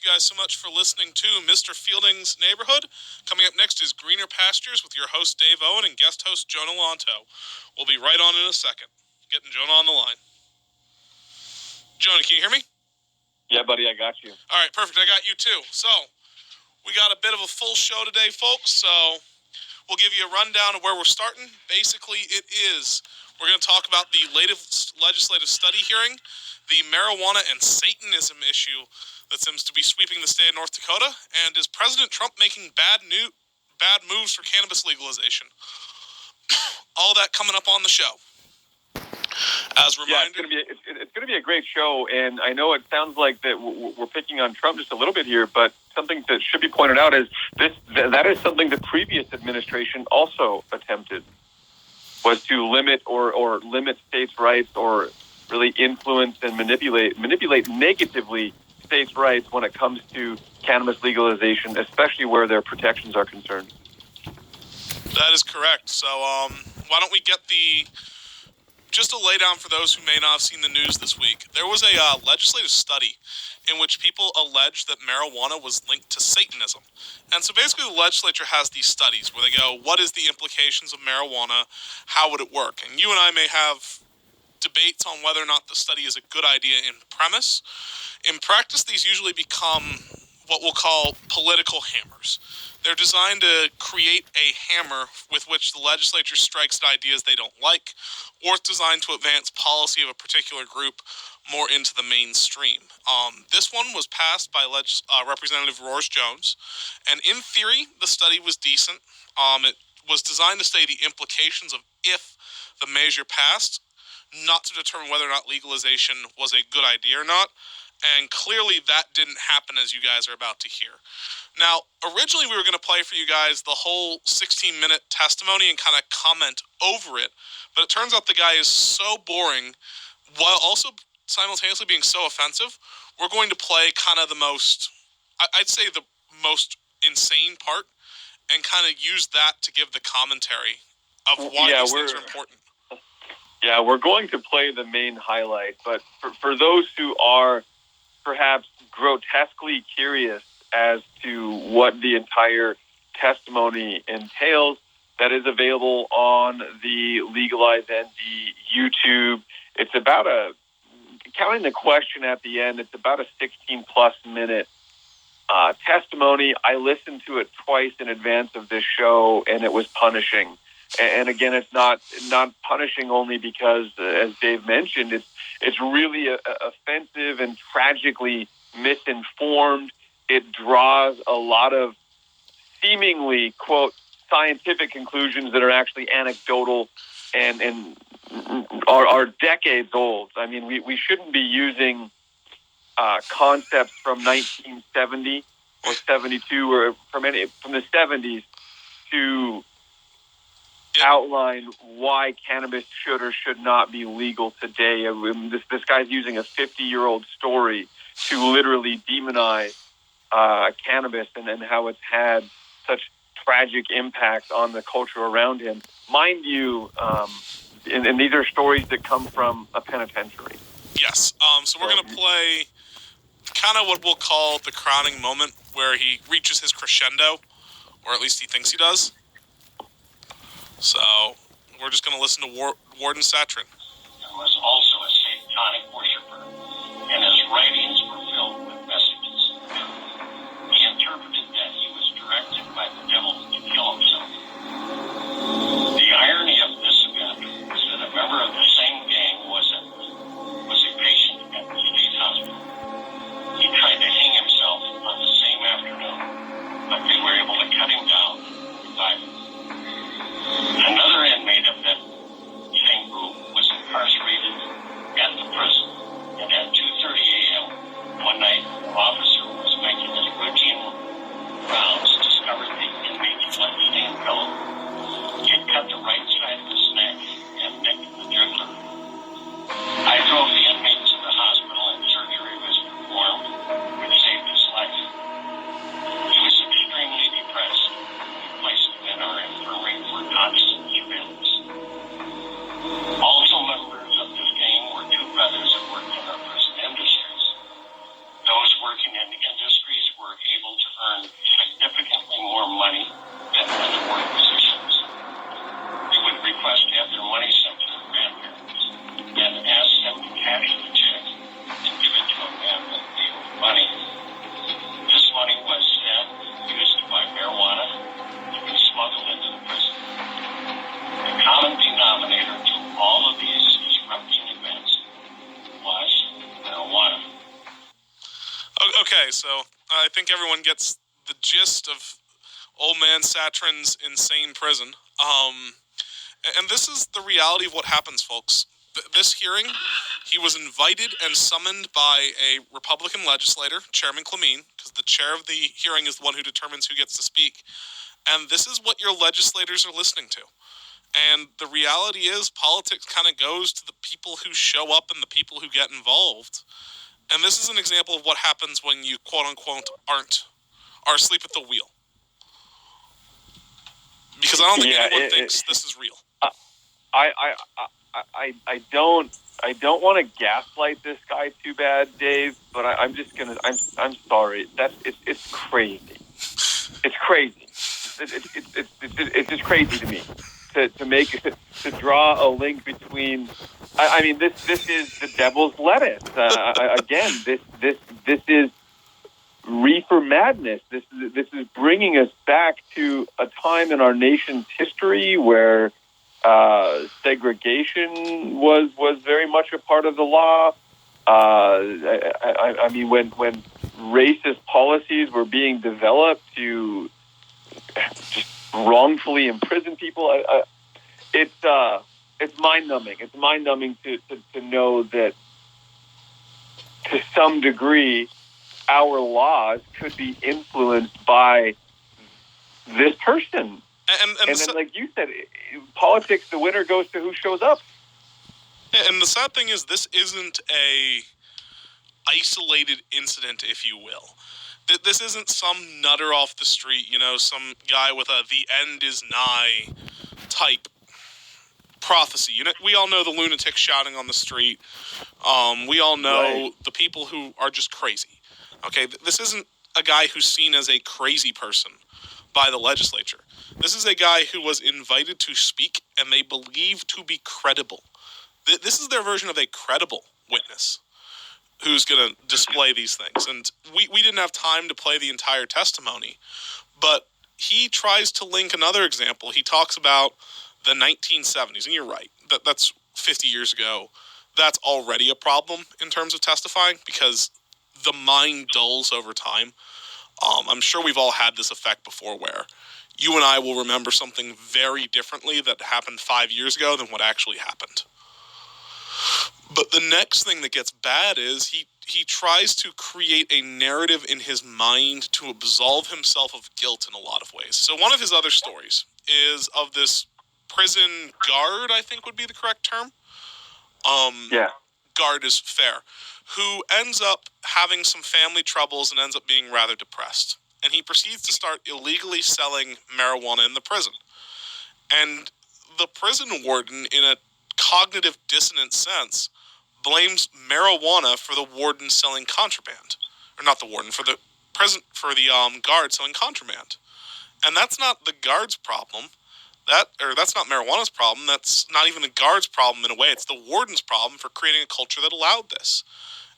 you guys so much for listening to Mr. Fielding's Neighborhood. Coming up next is Greener Pastures with your host Dave Owen and guest host Jonah Lanto. We'll be right on in a second. Getting Jonah on the line. Jonah, can you hear me? Yeah, buddy, I got you. All right, perfect. I got you too. So, we got a bit of a full show today, folks, so we'll give you a rundown of where we're starting. Basically, we're going to talk about the latest legislative study hearing, the marijuana and Satanism issue that seems to be sweeping the state of North Dakota, and is President Trump making bad moves for cannabis legalization? All that coming up on the show. As a reminder, it's going to be a great show, and I know it sounds like that we're picking on Trump just a little bit here, but something that should be pointed out is that is something the previous administration also attempted, was to limit or limit states' rights, or really influence and manipulate negatively states' rights when it comes to cannabis legalization, especially where their protections are concerned. That is correct. So why don't we get just a laydown for those who may not have seen the news this week. There was a legislative study in which people alleged that marijuana was linked to Satanism. And so basically the legislature has these studies where they go, what is the implications of marijuana? How would it work? And you and I may have debates on whether or not the study is a good idea in premise. In practice, these usually become what we'll call political hammers. They're designed to create a hammer with which the legislature strikes at ideas they don't like, or it's designed to advance policy of a particular group more into the mainstream. This one was passed by Representative Roars Jones, and in theory, the study was decent. It was designed to study the implications of if the measure passed, not to determine whether or not legalization was a good idea or not. And clearly that didn't happen, as you guys are about to hear. Now, originally we were going to play for you guys the whole 16-minute testimony and kind of comment over it, but it turns out the guy is so boring, while also simultaneously being so offensive, we're going to play kind of the most insane part, and kind of use that to give the commentary of why these things are important. Yeah, we're going to play the main highlight, but for those who are perhaps grotesquely curious as to what the entire testimony entails, that is available on the Legalize ND YouTube. It's about counting the question at the end, it's about a 16-plus minute testimony. I listened to it twice in advance of this show, and it was punishing. And again, it's not punishing only because, as Dave mentioned, it's really offensive and tragically misinformed. It draws a lot of seemingly, quote, scientific conclusions that are actually anecdotal and are decades old. I mean, we shouldn't be using concepts from 1970 or 72 or from the 70s to outline why cannabis should or should not be legal today. This guy's using a 50-year-old story to literally demonize cannabis and how it's had such tragic impact on the culture around him. Mind you, and these are stories that come from a penitentiary. Yes. So we're going to play kind of what we'll call the crowning moment where he reaches his crescendo, or at least he thinks he does. So we're just going to listen to Warden Satrin. He was also a satanic worshiper, and his writings were filled with messages. He interpreted that he was directed by the devil to kill himself. The irony of this event is that a member of the same gang was a patient at the state hospital. He tried to hang himself on the same afternoon, but they were able to cut him down and revive him. Another inmate of that same group was incarcerated at the prison, and at 2:30 a.m., so I think everyone gets the gist of old man Satrin's insane prison. And this is the reality of what happens, folks. This hearing, he was invited and summoned by a Republican legislator, Chairman Clemene, because the chair of the hearing is the one who determines who gets to speak. And this is what your legislators are listening to. And the reality is politics kind of goes to the people who show up and the people who get involved. And this is an example of what happens when you, quote-unquote, are asleep at the wheel. Because I don't think anyone thinks this is real. I don't want to gaslight this guy too bad, Dave. But I'm sorry. It's crazy. It's crazy. It's just crazy to me to draw a link between. I mean, this is the devil's lettuce. Again, this is reefer madness. This is bringing us back to a time in our nation's history where segregation was very much a part of the law. I mean, when racist policies were being developed to just wrongfully imprison people, it's mind-numbing. It's mind-numbing to know that to some degree our laws could be influenced by this person. And then, like you said, politics, the winner goes to who shows up. And the sad thing is, this isn't a isolated incident, if you will. This isn't some nutter off the street, some guy with a "the end is nigh" type prophecy. We all know the lunatics shouting on the street. We all know the people who are just crazy. Okay, this isn't a guy who's seen as a crazy person by the legislature. This is a guy who was invited to speak and they believe to be credible. This is their version of a credible witness who's going to display these things. And we didn't have time to play the entire testimony, but he tries to link another example. He talks about the 1970s, and you're right, that's 50 years ago. That's already a problem in terms of testifying because the mind dulls over time. I'm sure we've all had this effect before where you and I will remember something very differently that happened 5 years ago than what actually happened. But the next thing that gets bad is he tries to create a narrative in his mind to absolve himself of guilt in a lot of ways. So one of his other stories is of this prison guard, I think would be the correct term. Guard is fair. Who ends up having some family troubles and ends up being rather depressed. And he proceeds to start illegally selling marijuana in the prison. And the prison warden, in a cognitive dissonance sense, blames marijuana for the warden selling contraband. Or not the warden, for the guard selling contraband. And that's not the guard's problem. That's not marijuana's problem. That's not even the guard's problem in a way. It's the warden's problem for creating a culture that allowed this.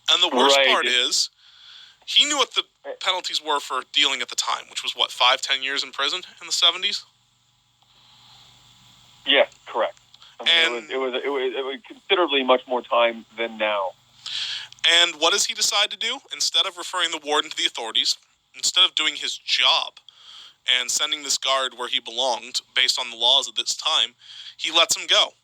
And the worst part is, he knew what the penalties were for dealing at the time, which was, 5-10 years in prison in the 70s? Yes, correct. It was considerably much more time than now. And what does he decide to do? Instead of referring the warden to the authorities, instead of doing his job and sending this guard where he belonged based on the laws of this time, he lets him go.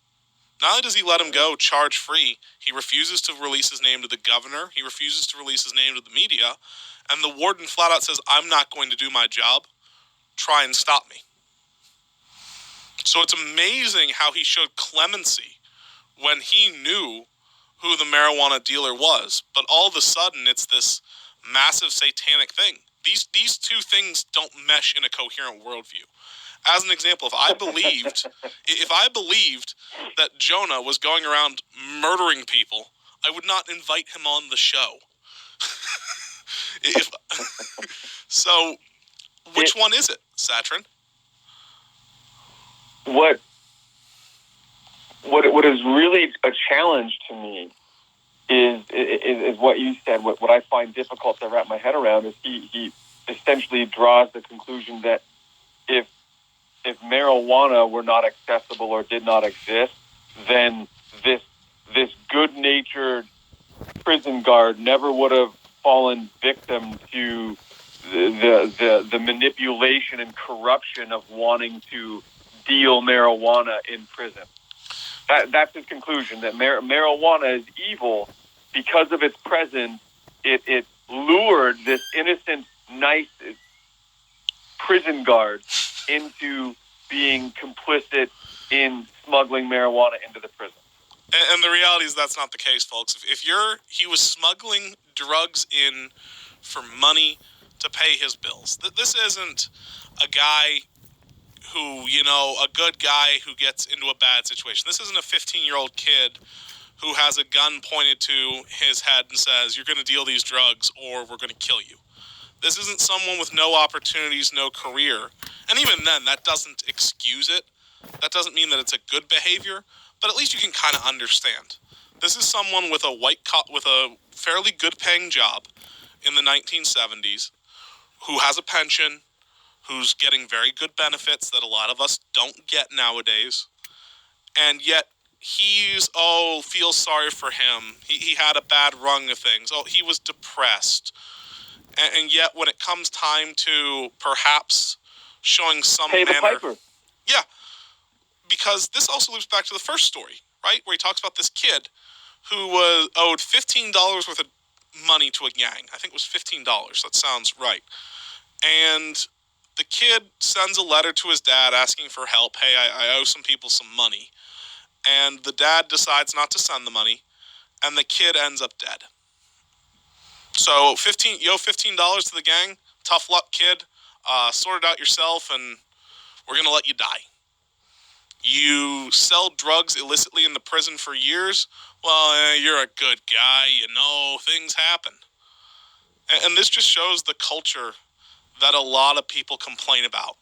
Not only does he let him go charge-free, he refuses to release his name to the governor, he refuses to release his name to the media, and the warden flat out says, "I'm not going to do my job. Try and stop me." So it's amazing how he showed clemency when he knew who the marijuana dealer was. But all of a sudden, it's this massive satanic thing. These two things don't mesh in a coherent worldview. As an example, if I believed that Jonah was going around murdering people, I would not invite him on the show. So, which one is it, Satrin? What is really a challenge to me is what you said. What I find difficult to wrap my head around is he essentially draws the conclusion that if marijuana were not accessible or did not exist, then this good-natured prison guard never would have fallen victim to the manipulation and corruption of wanting to deal marijuana in prison. That's his conclusion, that marijuana is evil because of its presence. It lured this innocent, nice prison guard into being complicit in smuggling marijuana into the prison. And the reality is that's not the case, folks. He was smuggling drugs in for money to pay his bills. This isn't a guy who, a good guy who gets into a bad situation. This isn't a 15-year-old kid who has a gun pointed to his head and says, you're going to deal these drugs or we're going to kill you. This isn't someone with no opportunities, no career. And even then, that doesn't excuse it. That doesn't mean that it's a good behavior, but at least you can kind of understand. This is someone with a fairly good-paying job in the 1970s who has a pension, who's getting very good benefits that a lot of us don't get nowadays, and yet feels sorry for him. He had a bad rung of things. He was depressed. And yet when it comes time to perhaps showing some pay the manner... piper. Yeah, because this also loops back to the first story, right? Where he talks about this kid who was owed $15 worth of money to a gang. I think it was $15. That sounds right. And the kid sends a letter to his dad asking for help. Hey, I owe some people some money. And the dad decides not to send the money, and the kid ends up dead. So $15 to the gang. Tough luck, kid. Sort it out yourself, and we're going to let you die. You sell drugs illicitly in the prison for years. Well, you're a good guy. Things happen. And this just shows the culture that a lot of people complain about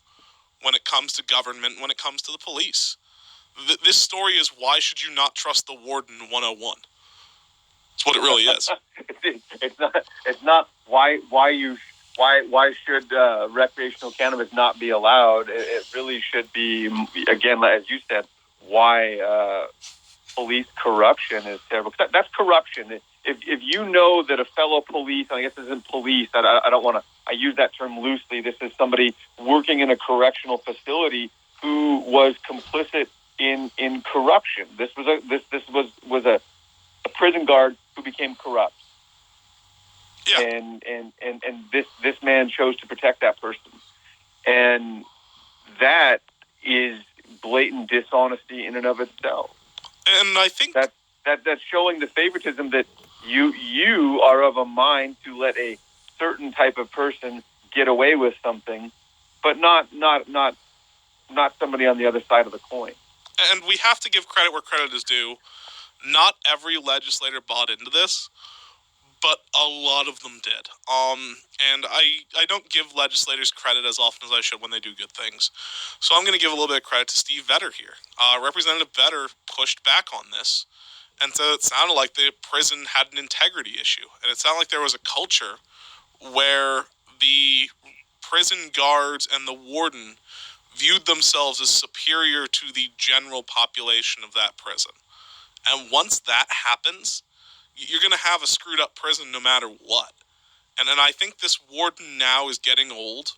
when it comes to government, when it comes to the police. This story is why should you not trust the warden 101. It's what it really is. It's not why should recreational cannabis not be allowed. It really should be, again, as you said, why police corruption is terrible. That's corruption. If you know that a fellow police, and I guess this isn't police, I don't want to, I use that term loosely. This is somebody working in a correctional facility who was complicit in corruption. This was a prison guard who became corrupt. Yeah. And this man chose to protect that person. And that is blatant dishonesty in and of itself. And I think that's showing the favoritism that you are of a mind to let a certain type of person get away with something, but not somebody on the other side of the coin. And we have to give credit where credit is due. Not every legislator bought into this, but a lot of them did. And I don't give legislators credit as often as I should when they do good things. So I'm going to give a little bit of credit to Steve Vetter here. Representative Vetter pushed back on this, and so it sounded like the prison had an integrity issue. And it sounded like there was a culture where the prison guards and the warden viewed themselves as superior to the general population of that prison. And once that happens, you're going to have a screwed up prison no matter what. And then I think this warden now is getting old,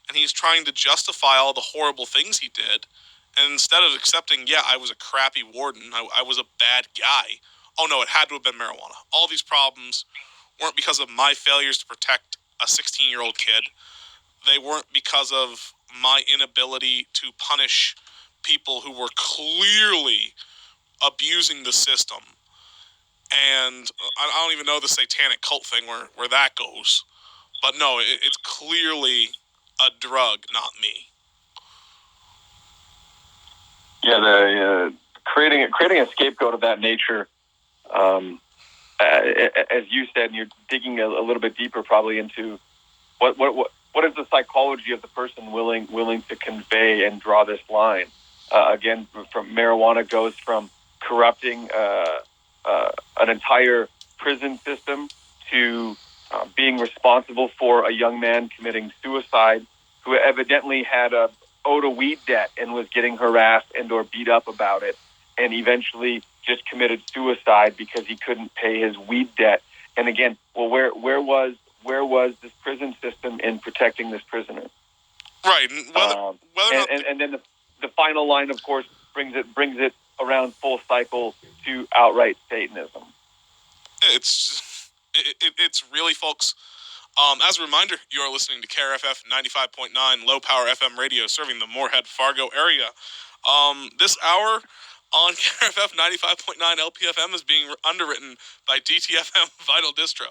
and he's trying to justify all the horrible things he did. And instead of accepting, yeah, I was a crappy warden, I was a bad guy. Oh no, it had to have been marijuana. All these problems weren't because of my failures to protect a 16-year-old kid. They weren't because of my inability to punish people who were clearly abusing the system. And I don't even know the satanic cult thing where that goes. But no, it's clearly a drug, not me. Yeah, creating a scapegoat of that nature, as you said, and you're digging a little bit deeper probably into what is the psychology of the person willing to convey and draw this line. Again, from marijuana goes from corrupting an entire prison system to being responsible for a young man committing suicide who evidently had owed a weed debt and was getting harassed and or beat up about it, and eventually just committed suicide because he couldn't pay his weed debt. And again, well, where was this prison system in protecting this prisoner? Right. And whether or not and then the final line, of course, brings it around full cycle to outright Satanism. It's really, folks. As a reminder, you are listening to KRFF 95.9 low power FM radio serving the Moorhead Fargo area. This hour on KRFF 95.9 LPFM is being underwritten by DTFM Vinyl Distro.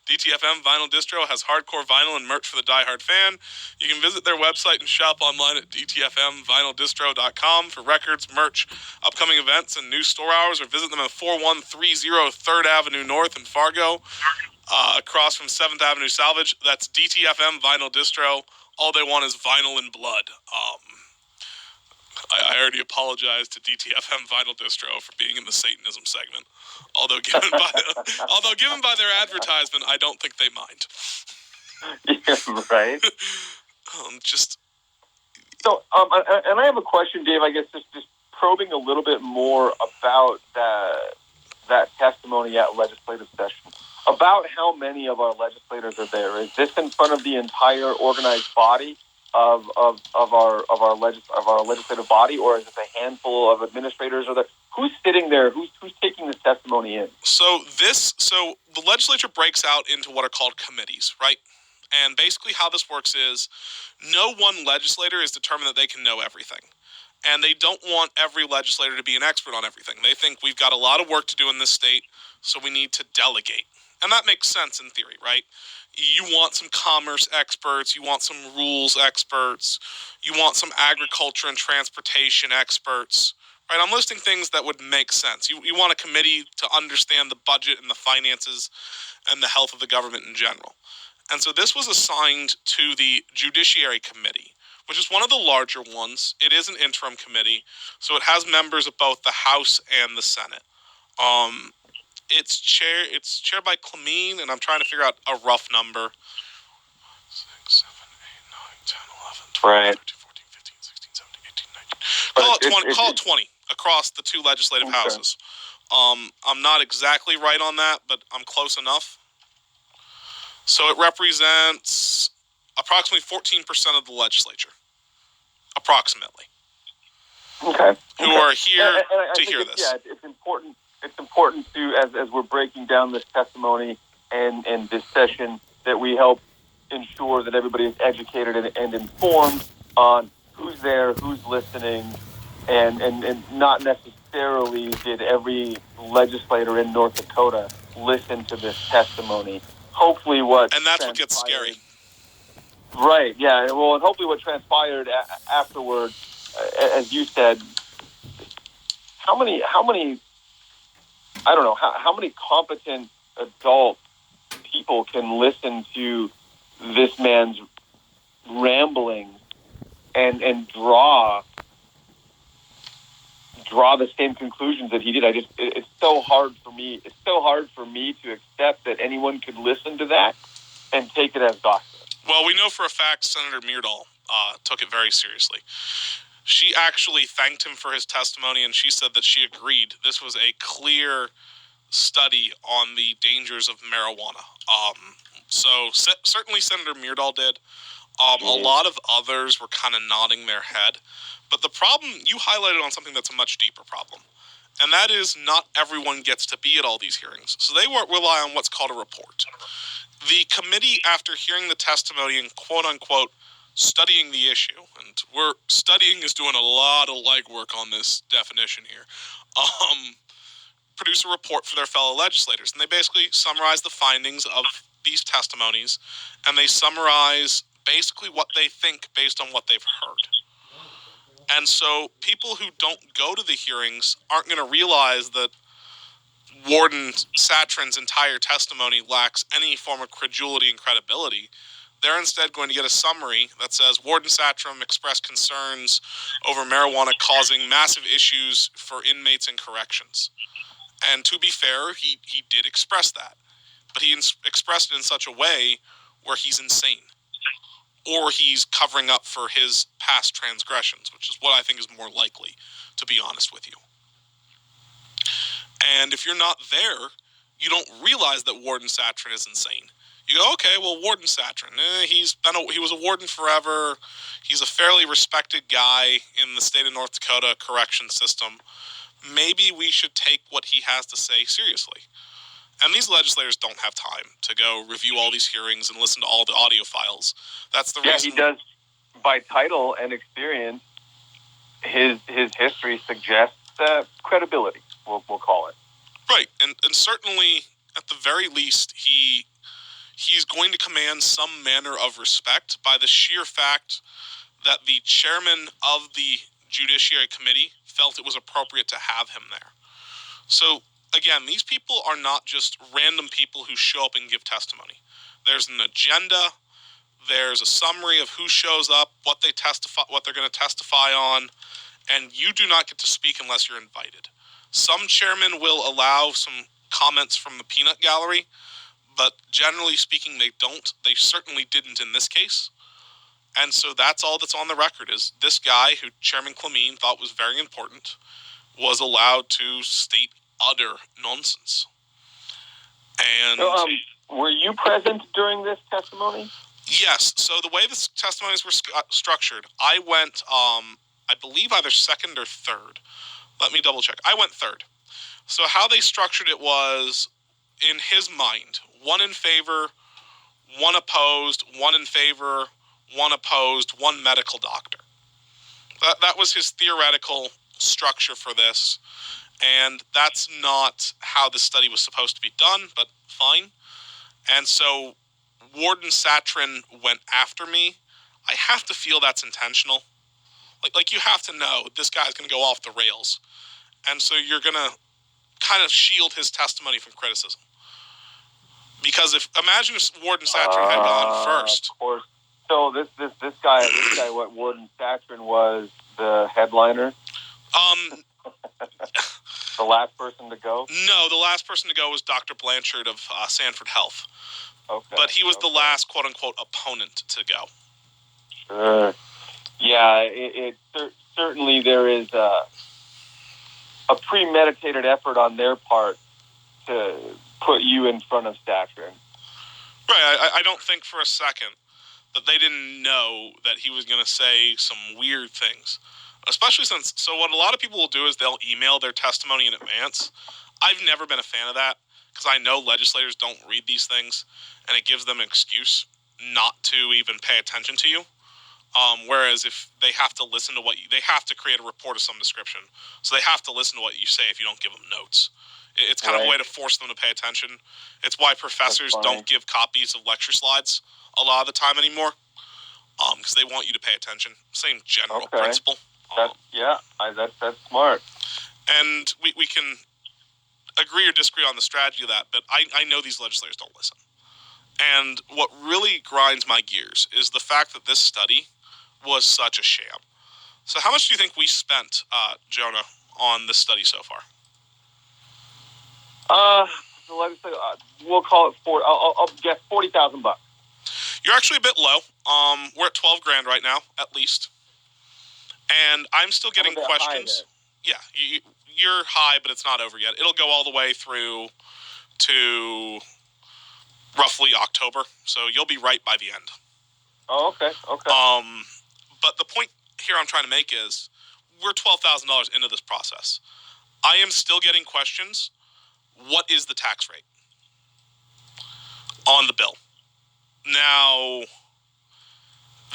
DTFM Vinyl Distro has hardcore vinyl and merch for the diehard fan. You can visit their website and shop online at dtfmvinyldistro.com for records, merch, upcoming events, and new store hours, or visit them at 4130 3rd Avenue North in Fargo, across from 7th Avenue Salvage. That's DTFM Vinyl Distro. All they want is vinyl and blood. I already apologized to DTFM Vinyl Distro for being in the Satanism segment. Although given by their advertisement, I don't think they mind. Yeah, right. So, and I have a question, Dave. I guess just probing a little bit more about that testimony at legislative session. About how many of our legislators are there? Is this in front of the entire organized body of our legislative body, or is it a handful of administrators? Or who's sitting there? Who's taking this testimony in? So the legislature breaks out into what are called committees, right? And basically how this works is no one legislator is determined that they can know everything. And they don't want every legislator to be an expert on everything. They think we've got a lot of work to do in this state, so we need to delegate. And that makes sense in theory, right? You want some commerce experts, you want some rules experts, you want some agriculture and transportation experts, right? I'm listing things that would make sense. You want a committee to understand the budget and the finances and the health of the government in general. And so this was assigned to the Judiciary Committee, which is one of the larger ones. It is an interim committee, so it has members of both the House and the Senate. It's chaired by Clemene, and I'm trying to figure out a rough number. 6, 7, 8, 9, 10, 11, 12, Right. 13, 14, 15, 16, 17, 18, 19. Call it 20 across the two legislative houses. I'm not exactly right on that, but I'm close enough. So it represents approximately 14% of the legislature. Approximately. Okay. Who are here to hear this. Yeah, it's important. It's important to, as we're breaking down this testimony and this session, that we help ensure that everybody is educated and informed on who's there, who's listening, and not necessarily did every legislator in North Dakota listen to this testimony. Hopefully and that's what gets scary. Right, yeah. Well, and hopefully what transpired afterward, as you said, how many I don't know, how many competent adult people can listen to this man's rambling and draw the same conclusions that he did. It's so hard for me to accept that anyone could listen to that and take it as gospel. Well, we know for a fact Senator Myrdal took it very seriously. She actually thanked him for his testimony, and she said that she agreed this was a clear study on the dangers of marijuana. So certainly Senator Myrdal did. A lot of others were kind of nodding their head. But the problem, you highlighted on something that's a much deeper problem. And that is not everyone gets to be at all these hearings. So they rely on what's called a report. The committee, after hearing the testimony and quote-unquote studying the issue, and we're studying is doing a lot of legwork on this definition here, produce a report for their fellow legislators. And they basically summarize the findings of these testimonies, and they summarize basically what they think based on what they've heard. And so people who don't go to the hearings aren't going to realize that Warden Satrin's entire testimony lacks any form of credulity and credibility. They're instead going to get a summary that says Warden Satrin expressed concerns over marijuana causing massive issues for inmates in corrections. And to be fair, he did express that. But he expressed it in such a way where he's insane. Or he's covering up for his past transgressions, which is what I think is more likely, to be honest with you. And if you're not there, you don't realize that Warden Satrin is insane. You go, okay, well, Warden Satrin, he was a warden forever. He's a fairly respected guy in the state of North Dakota correction system. Maybe we should take what he has to say seriously. And these legislators don't have time to go review all these hearings and listen to all the audio files. That's the reason. Yeah, he does. By title and experience, his history suggests credibility. We'll call it. Right, and certainly, at the very least, he's going to command some manner of respect by the sheer fact that the chairman of the Judiciary Committee felt it was appropriate to have him there. So, again, these people are not just random people who show up and give testimony. There's an agenda. There's a summary of who shows up, what they're going to testify on, and you do not get to speak unless you're invited. Some chairmen will allow some comments from the peanut gallery, but generally speaking, they don't. They certainly didn't in this case. And so that's all that's on the record is this guy, who Chairman Clemene thought was very important, was allowed to state utter nonsense. And were you present during this testimony? Yes. So the way the testimonies were structured, I went, I believe, either second or third. Let me double check. I went third. So how they structured it was, in his mind, one in favor, one opposed, one in favor, one opposed, one medical doctor. That was his theoretical structure for this, and that's not how the study was supposed to be done, but fine. And so Warden Satrin went after me. I have to feel that's intentional. Like you have to know this guy's going to go off the rails. And so you're going to kind of shield his testimony from criticism. Because imagine if Warden Satrin had gone first. Of course. So this guy, what Warden Satrin was the headliner? The last person to go? No, the last person to go was Dr. Blanchard of Sanford Health. Okay. But he was the last quote-unquote opponent to go. Sure. Yeah, certainly there is a premeditated effort on their part to put you in front of Satrin. Right. I don't think for a second that they didn't know that he was going to say some weird things. Especially since, so what a lot of people will do is they'll email their testimony in advance. I've never been a fan of that because I know legislators don't read these things and it gives them an excuse not to even pay attention to you. Whereas if they have to listen to they have to create a report of some description. So they have to listen to what you say if you don't give them notes. It's kind of a way to force them to pay attention. It's why professors don't give copies of lecture slides a lot of the time anymore, because they want you to pay attention. Same general principle. That's smart. And we can agree or disagree on the strategy of that, but I know these legislators don't listen. And what really grinds my gears is the fact that this study was such a sham. So how much do you think we spent, Jonah, on this study so far? We'll call it I'll guess $40,000. You're actually a bit low. We're at $12,000 right now, at least. And I'm still getting questions. Yeah, you're high, but it's not over yet. It'll go all the way through to roughly October, so you'll be right by the end. Oh, okay. But the point here I'm trying to make is we're $12,000 into this process. I am still getting questions. What is the tax rate on the bill? Now,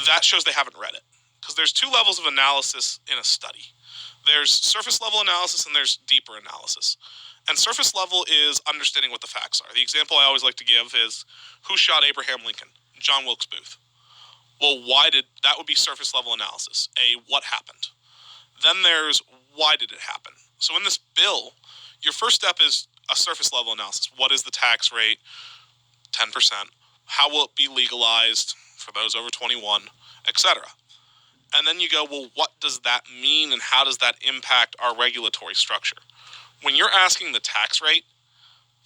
that shows they haven't read it, because there's two levels of analysis in a study. There's surface level analysis and there's deeper analysis. And surface level is understanding what the facts are. The example I always like to give is, who shot Abraham Lincoln? John Wilkes Booth. Well, that would be surface level analysis. What happened? Then there's, why did it happen? So in this bill, your first step is a surface level analysis. What is the tax rate? 10%. How will it be legalized for those over 21, etc.? And then you go, well, what does that mean and how does that impact our regulatory structure? When you're asking the tax rate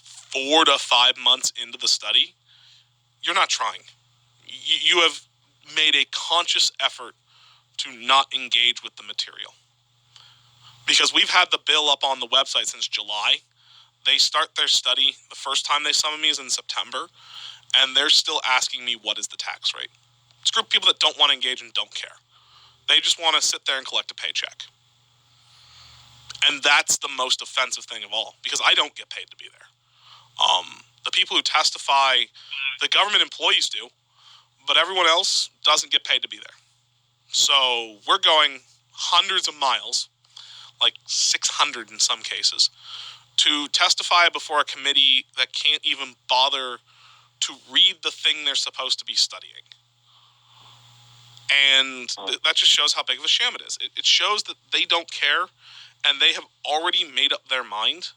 4 to 5 months into the study, you're not trying. You have made a conscious effort to not engage with the material. Because we've had the bill up on the website since July. they start their study, the first time they summon me is in September, and they're still asking me what is the tax rate. It's a group of people that don't want to engage and don't care. They just want to sit there and collect a paycheck. And that's the most offensive thing of all, because I don't get paid to be there. The people who testify, the government employees do, but everyone else doesn't get paid to be there. So we're going hundreds of miles, like 600 in some cases, to testify before a committee that can't even bother to read the thing they're supposed to be studying. And that just shows how big of a sham it is. It shows that they don't care, and they have already made up their mind,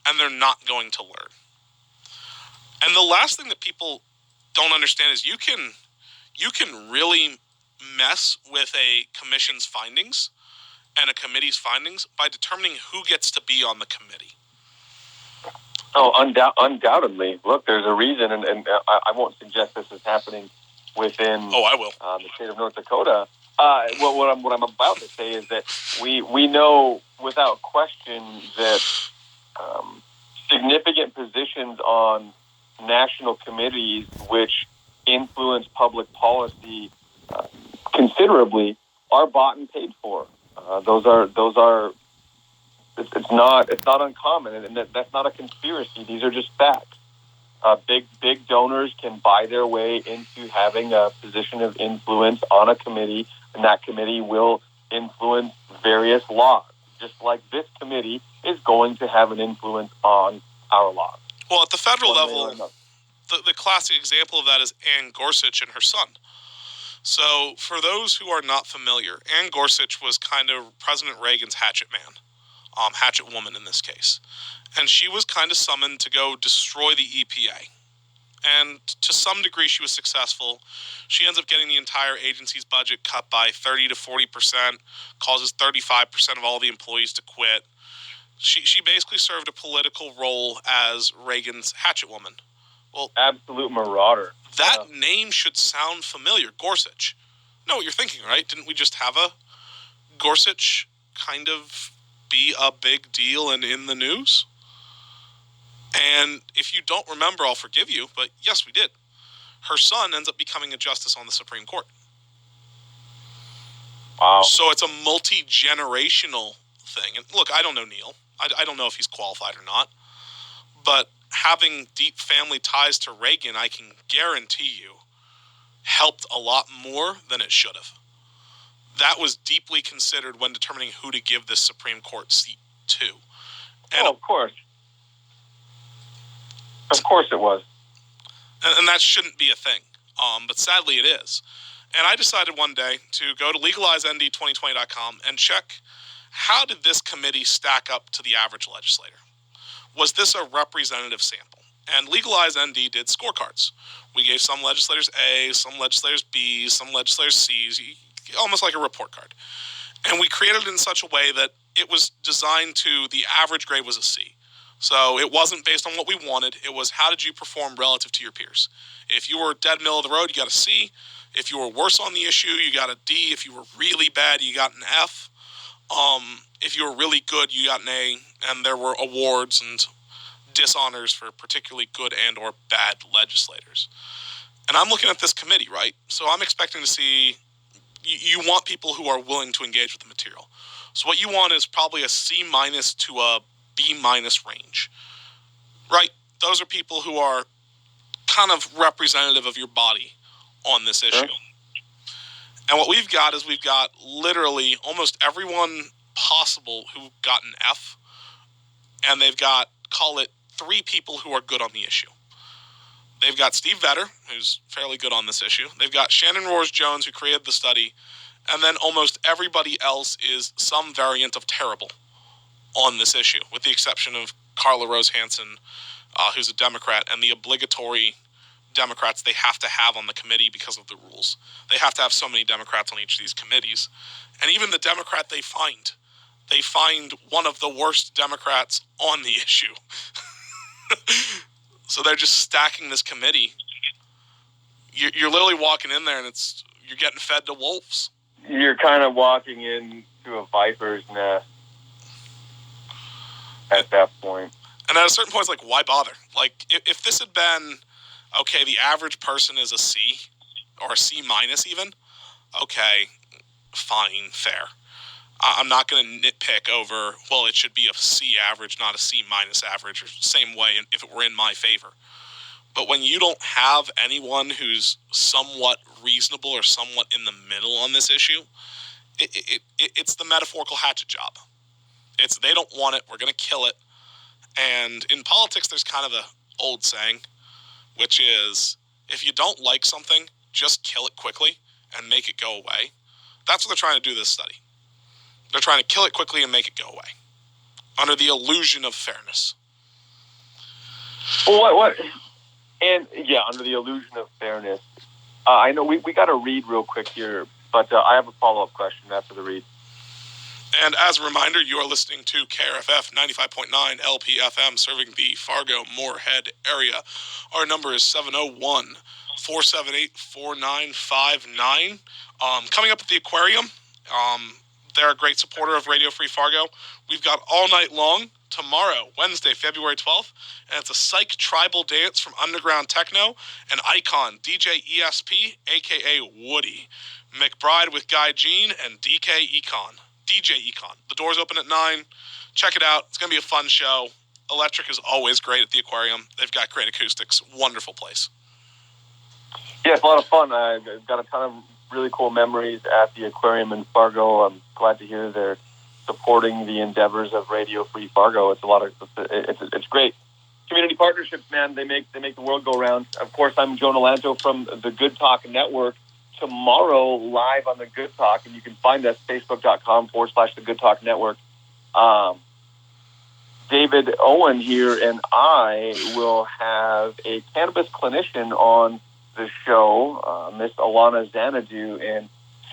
and they're not going to learn. And the last thing that people don't understand is you can really mess with a commission's findings and a committee's findings by determining who gets to be on the committee. Oh, undoubtedly. Look, there's a reason, and I won't suggest this is happening within I will. The state of North Dakota. What I'm about to say is that we know without question that significant positions on national committees which influence public policy considerably are bought and paid for. Those are. It's not uncommon, and that's not a conspiracy. These are just facts. Big donors can buy their way into having a position of influence on a committee, and that committee will influence various laws, just like this committee is going to have an influence on our laws. Well, at the federal level, the classic example of that is Ann Gorsuch and her son. So, for those who are not familiar, Ann Gorsuch was kind of President Reagan's hatchet man, hatchet woman in this case. And she was kind of summoned to go destroy the EPA. And to some degree, she was successful. She ends up getting the entire agency's budget cut by 30 to 40%, causes 35% of all the employees to quit. She basically served a political role as Reagan's hatchet woman. Well, absolute marauder. That name should sound familiar, Gorsuch. Know what you're thinking, right? Didn't we just have a Gorsuch kind of be a big deal and in the news? And if you don't remember, I'll forgive you, but yes, we did. Her son ends up becoming a justice on the Supreme Court. Wow. So it's a multi-generational thing. And look, I don't know Neil. I don't know if he's qualified or not. But having deep family ties to Reagan, I can guarantee you, helped a lot more than it should have. That was deeply considered when determining who to give this Supreme Court seat to. And of course. Of course it was. And that shouldn't be a thing. But sadly it is. And I decided one day to go to legalizend2020.com and check, how did this committee stack up to the average legislator? Was this a representative sample? And Legalize ND did scorecards. We gave some legislators A's, some legislators B's, some legislators C's, almost like a report card. And we created it in such a way that it was designed to, the average grade was a C. So it wasn't based on what we wanted. It was, how did you perform relative to your peers? If you were dead middle of the road, you got a C. If you were worse on the issue, you got a D. If you were really bad, you got an F. If you were really good, you got an A. And there were awards and dishonors for particularly good and or bad legislators. And I'm looking at this committee, right? So I'm expecting to see, you want people who are willing to engage with the material. So what you want is probably a C- to a B- range, right? Those are people who are kind of representative of your body on this issue. Sure. And what we've got is we've got literally almost everyone possible who got an F, and they've got, call it, 3 people who are good on the issue. They've got Steve Vetter, who's fairly good on this issue. They've got Shannon Roars-Jones, who created the study, and then almost everybody else is some variant of terrible on this issue, with the exception of Carla Rose Hansen, who's a Democrat, and the obligatory Democrats they have to have on the committee because of the rules. They have to have so many Democrats on each of these committees. And even the Democrat they find one of the worst Democrats on the issue. So they're just stacking this committee. You're literally walking in there and you're getting fed to wolves. You're kind of walking into a viper's nest at that point. And at a certain point, it's like, why bother? Like, if this had been, okay, the average person is a C, or a C minus even, okay, fine, fair. I'm not going to nitpick over, well, it should be a C average, not a C minus average, or same way if it were in my favor. But when you don't have anyone who's somewhat reasonable or somewhat in the middle on this issue, it's the metaphorical hatchet job. It's they don't want it, we're going to kill it. And in politics, there's kind of an old saying, which is, if you don't like something, just kill it quickly and make it go away. That's what they're trying to do this study. They're trying to kill it quickly and make it go away, under the illusion of fairness. Well, what? And, yeah, under the illusion of fairness. I know we got to read real quick here, but I have a follow-up question after the read. And as a reminder, you are listening to KRFF 95.9 LPFM, serving the Fargo-Moorhead area. Our number is 701-478-4959. Coming up at the aquarium, they're a great supporter of Radio Free Fargo. We've got all night long, tomorrow, Wednesday, February 12th, and it's a psych tribal dance from Underground Techno and Icon, DJ ESP, a.k.a. Woody, McBride with Guy Jean, and DJ Econ. The doors open at 9. Check it out. It's going to be a fun show. Electric is always great at the aquarium. They've got great acoustics. Wonderful place. Yeah, it's a lot of fun. I've got a ton of really cool memories at the aquarium in Fargo. I'm glad to hear they're supporting the endeavors of Radio Free Fargo. It's great. Community partnerships, man, they make the world go round. Of course, I'm Joe Nalanto from the Good Talk Network. Tomorrow, live on the Good Talk, and you can find us facebook.com/the Good Talk Network. David Owen here and I will have a cannabis clinician on the show, Miss Alana Xanadu, and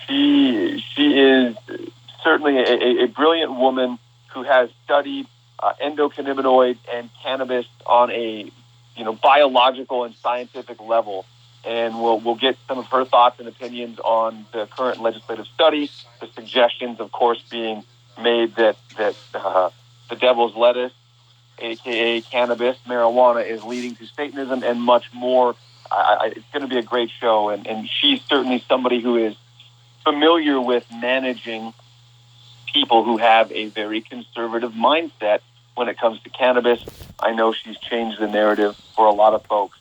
she is certainly a brilliant woman who has studied endocannabinoids and cannabis on a biological and scientific level. And we'll get some of her thoughts and opinions on the current legislative study, the suggestions, of course, being made that the devil's lettuce, a.k.a. cannabis, marijuana, is leading to Satanism and much more. It's going to be a great show, and she's certainly somebody who is familiar with managing people who have a very conservative mindset when it comes to cannabis. I know she's changed the narrative for a lot of folks.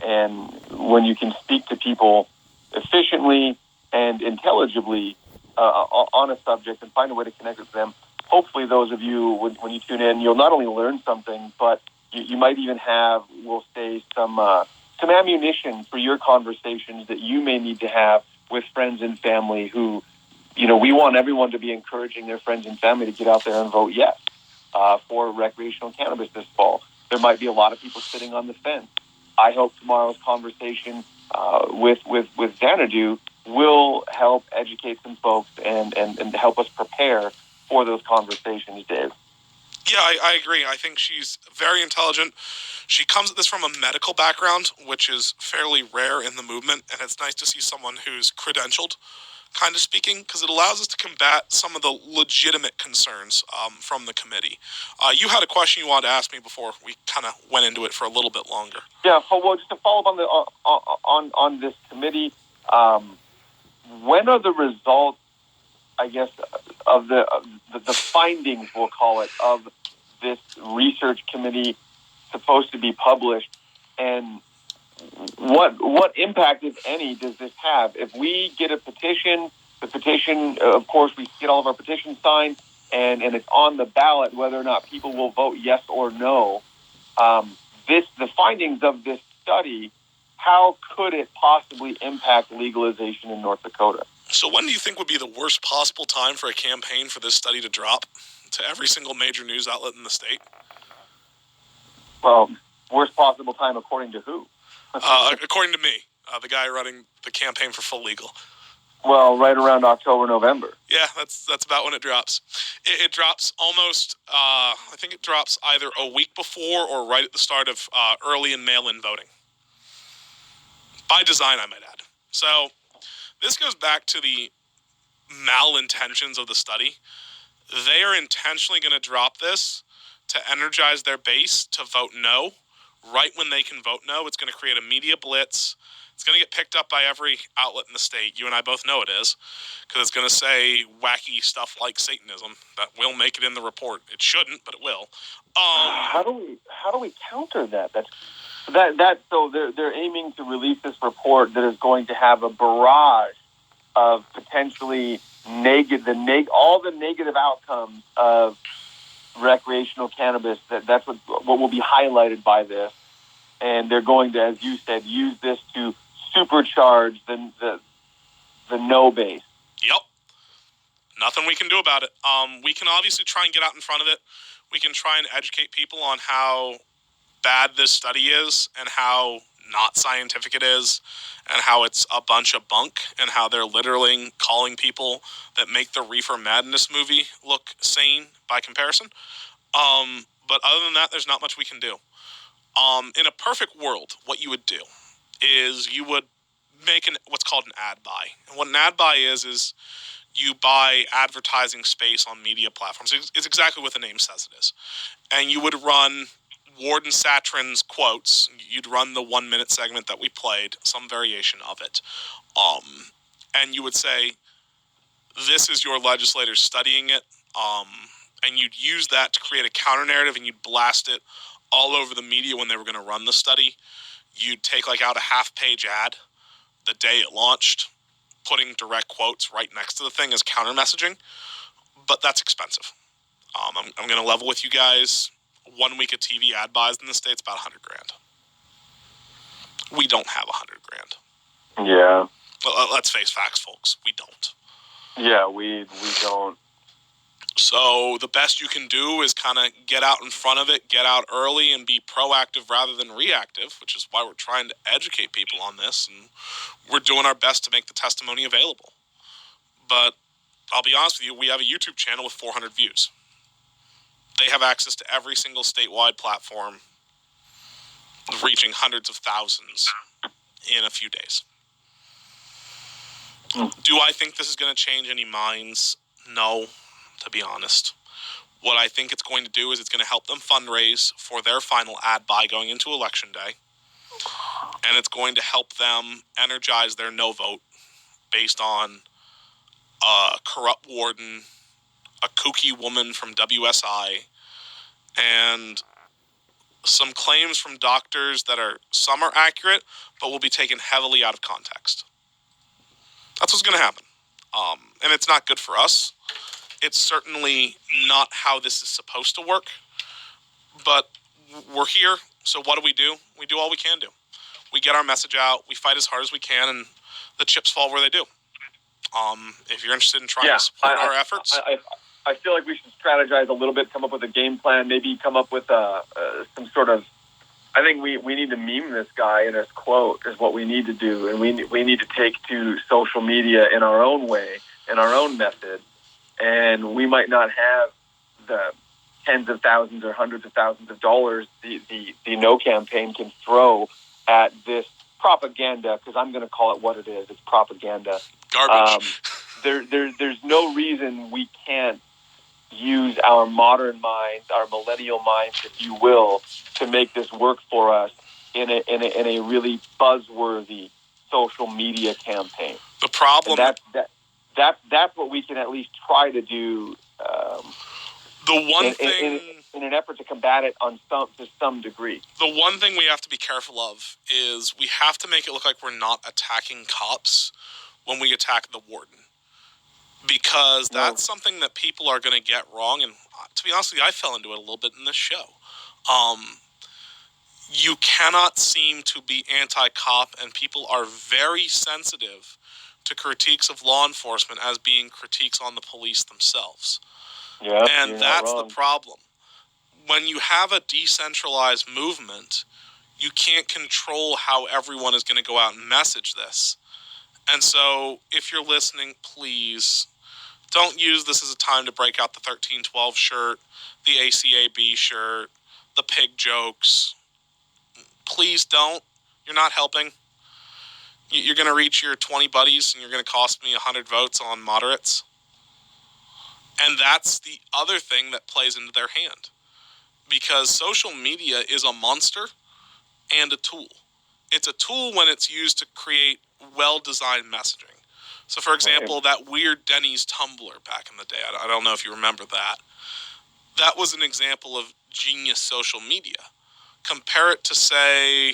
And when you can speak to people efficiently and intelligibly on a subject and find a way to connect with them, hopefully those of you, when you tune in, you'll not only learn something, but you might even have, we'll say, some ammunition for your conversations that you may need to have with friends and family who, we want everyone to be encouraging their friends and family to get out there and vote yes for recreational cannabis this fall. There might be a lot of people sitting on the fence. I hope tomorrow's conversation with Xanadu will help educate some folks and help us prepare for those conversations, Dave. Yeah, I agree. I think she's very intelligent. She comes at this from a medical background, which is fairly rare in the movement, and it's nice to see someone who's credentialed, kind of speaking, because it allows us to combat some of the legitimate concerns from the committee. You had a question you wanted to ask me before we kind of went into it for a little bit longer. Yeah, well, just to follow up on this committee, when are the results, I guess, of the findings, we'll call it, of this research committee supposed to be published, and what impact, if any, does this have? If we get a petition, the petition, of course, we get all of our petitions signed, and it's on the ballot whether or not people will vote yes or no. The findings of this study, how could it possibly impact legalization in North Dakota? So when do you think would be the worst possible time for a campaign for this study to drop to every single major news outlet in the state? Well, worst possible time according to who? According to me, the guy running the campaign for full legal. Well, right around October, November. Yeah, that's about when it drops. It drops almost, I think it drops either a week before or right at the start of early and mail-in voting. By design, I might add. So this goes back to the malintentions of the study. They are intentionally going to drop this to energize their base to vote no. Right when they can vote no, it's going to create a media blitz. It's going to get picked up by every outlet in the state. You and I both know it is, because it's going to say wacky stuff like Satanism that will make it in the report. It shouldn't, but it will. How do we counter that? So they're aiming to release this report that is going to have a barrage of potentially all the negative outcomes of recreational cannabis. That's what will be highlighted by this, and they're going to, as you said, use this to supercharge the no base. Yep. Nothing we can do about it. We can obviously try and get out in front of it. We can try and educate people on how bad this study is and how not scientific it is and how it's a bunch of bunk and how they're literally calling people that make the Reefer Madness movie look sane by comparison. But other than that, there's not much we can do. In a perfect world, what you would do is you would make what's called an ad buy. And what an ad buy is you buy advertising space on media platforms. It's exactly what the name says it is. And you would run Warden Satrin's quotes. You'd run the 1 minute segment that we played, some variation of it. And you would say, this is your legislators studying it. And you'd use that to create a counter narrative, and you'd blast it all over the media when they were going to run the study. You'd take out a half-page ad the day it launched, putting direct quotes right next to the thing as counter messaging. But that's expensive. I'm going to level with you guys. 1 week of TV ad buys in the States, about $100,000. We don't have $100,000. Yeah. Let's face facts, folks. We don't. Yeah, we don't. So the best you can do is kind of get out in front of it, get out early, and be proactive rather than reactive, which is why we're trying to educate people on this, and we're doing our best to make the testimony available. But I'll be honest with you, we have a YouTube channel with 400 views. They have access to every single statewide platform, reaching hundreds of thousands in a few days. Do I think this is going to change any minds? No, to be honest. What I think it's going to do is it's going to help them fundraise for their final ad buy going into Election Day. And it's going to help them energize their no vote based on a corrupt warden, a kooky woman from WSI, and some claims from doctors that some are accurate, but will be taken heavily out of context. That's what's going to happen. And it's not good for us. It's certainly not how this is supposed to work. But we're here, so what do? We do all we can do. We get our message out, we fight as hard as we can, and the chips fall where they do. If you're interested in trying to support our efforts... I feel like we should strategize a little bit, come up with a game plan, maybe come up with some sort of... I think we need to meme this guy in his quote is what we need to do, and we need to take to social media in our own way, in our own method, and we might not have the tens of thousands or hundreds of thousands of dollars the No campaign can throw at this propaganda, because I'm going to call it what it is. It's propaganda. Garbage. There's no reason we can't use our modern minds, our millennial minds, if you will, to make this work for us in a really buzzworthy social media campaign. The problem... That's what we can at least try to do. The one thing... In an effort to combat it to some degree. The one thing we have to be careful of is we have to make it look like we're not attacking cops when we attack the warden. Because that's something that people are going to get wrong. And to be honest with you, I fell into it a little bit in this show. You cannot seem to be anti-cop, and people are very sensitive to critiques of law enforcement as being critiques on the police themselves. Yeah, and that's the problem. When you have a decentralized movement, you can't control how everyone is going to go out and message this. And so, if you're listening, please don't use this as a time to break out the 1312 shirt, the ACAB shirt, the pig jokes. Please don't. You're not helping. You're going to reach your 20 buddies, and you're going to cost me 100 votes on moderates. And that's the other thing that plays into their hand. because social media is a monster and a tool. It's a tool when it's used to create well-designed messaging. So, for example, that weird Denny's Tumblr back in the day, I don't know if you remember that. That was an example of genius social media. Compare it to, say,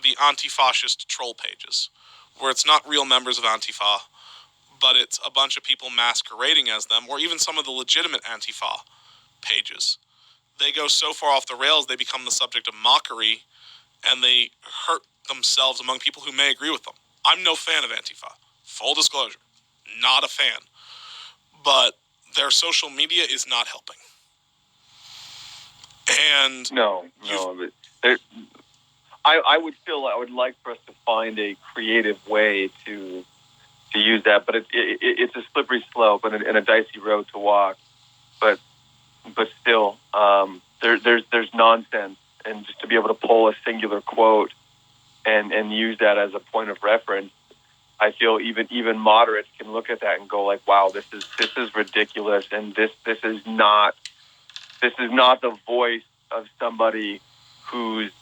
the anti-fascist troll pages, where it's not real members of Antifa, but it's a bunch of people masquerading as them, or even some of the legitimate Antifa pages. They go so far off the rails, they become the subject of mockery, and they hurt themselves among people who may agree with them. I'm no fan of Antifa. Full disclosure. Not a fan. But their social media is not helping. And I would like for us to find a creative way to use that, but it's a slippery slope and a dicey road to walk. But still, there's nonsense, and just to be able to pull a singular quote and use that as a point of reference, I feel even moderates can look at that and go like, wow, this is ridiculous, and this is not the voice of somebody whose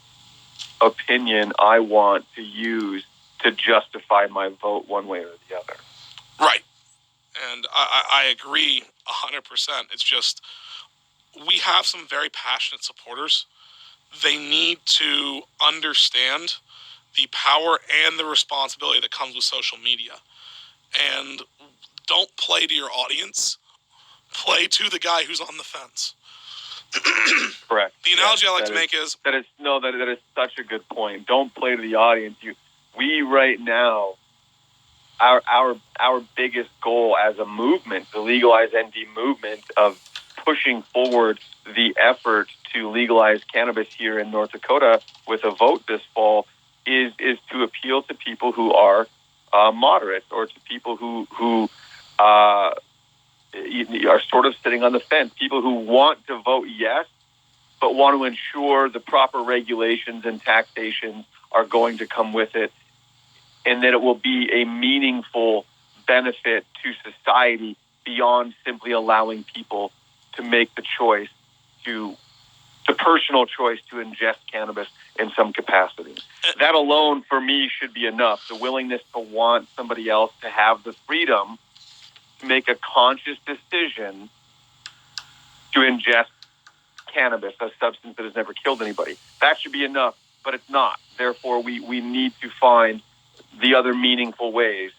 opinion I want to use to justify my vote one way or the other. Right. And I agree 100%. It's just, we have some very passionate supporters. They need to understand the power and the responsibility that comes with social media. And don't play to your audience. Play to the guy who's on the fence. Correct. The analogy I like to make is that is such a good point. Don't play to the audience. We right now, our biggest goal as a movement, the Legalize ND movement of pushing forward the effort to legalize cannabis here in North Dakota with a vote this fall, is to appeal to people who are moderate, or to people who are sort of sitting on the fence, people who want to vote yes, but want to ensure the proper regulations and taxation are going to come with it, and that it will be a meaningful benefit to society beyond simply allowing people to make the choice the personal choice to ingest cannabis in some capacity. That alone, for me, should be enough. The willingness to want somebody else to have the freedom to make a conscious decision to ingest cannabis, a substance that has never killed anybody. That should be enough, but it's not. Therefore, we need to find the other meaningful ways